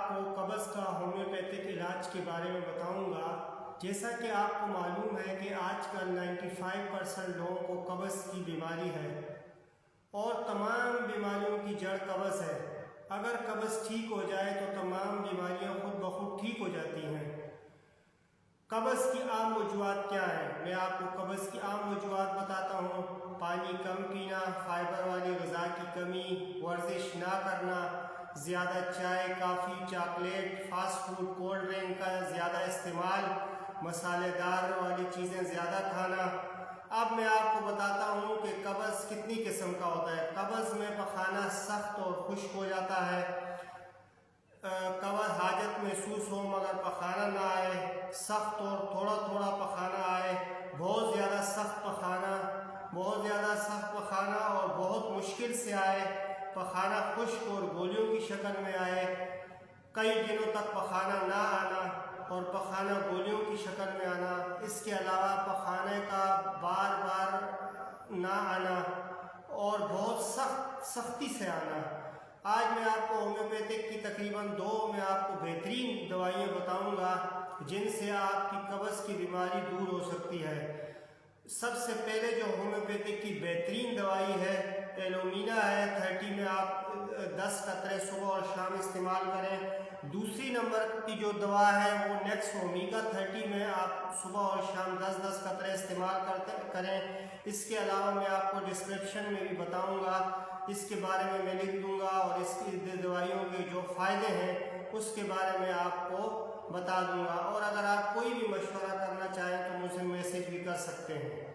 کو قبض کا ہومیوپیتھک علاج کے بارے میں بتاؤں گا۔ جیسا کہ آپ کو معلوم ہے کہ آج کل 95% لوگوں کو قبض کی بیماری ہے اور تمام بیماریوں کی جڑ قبض ہے۔ اگر قبض ٹھیک ہو جائے تو تمام بیماریاں خود بخود ٹھیک ہو جاتی ہیں۔ قبض کی عام وجوہات کیا ہیں؟ میں آپ کو قبض کی عام وجوہات بتاتا ہوں۔ پانی کم پینا، فائبر والی غذا کی کمی، ورزش نہ کرنا، زیادہ چائے، coffee, chocolate, fast food, cold drink کا زیادہ استعمال، مسالے دار والی چیزیں زیادہ کھانا۔ اب میں آپ کو بتاتا ہوں کہ قبض کتنی قسم کا ہوتا ہے۔ قبض میں پخانہ سخت اور خشک ہو جاتا ہے، قبض حاجت محسوس ہو مگر پخانہ نہ آئے، سخت اور تھوڑا تھوڑا پخانہ آئے، بہت زیادہ سخت پخانہ اور بہت مشکل سے آئے، پخانہ خشک اور گولیوں کی شکل میں آئے، کئی دنوں تک پخانہ نہ آنا اور پخانہ گولیوں کی شکل میں آنا، اس کے علاوہ پخانے کا بار بار نہ آنا اور بہت سختی سے آنا۔ آج میں آپ کو ہومیوپیتھک کی تقریباً 2 میں آپ کو بہترین دوائیاں بتاؤں گا جن سے آپ کی قبض کی بیماری دور ہو سکتی ہے۔ سب سے پہلے جو ہومیوپیتھک کی بہترین دوائی ہے ایلومینا ہے، 30 میں آپ 10 قطرے صبح اور شام استعمال کریں۔ دوسری نمبر کی جو دوا ہے وہ نیکس اومیگا 30 میں آپ صبح اور شام 10 قطرے استعمال کریں۔ اس کے علاوہ میں آپ کو ڈسکرپشن میں بھی بتاؤں گا، اس کے بارے میں لکھ دوں گا اور اس کی دوائیوں کے جو فائدے ہیں اس کے بارے میں آپ کو بتا دوں گا، اور اگر آپ کوئی بھی مشورہ کرنا چاہیں تو مجھے میسج بھی کر سکتے ہیں۔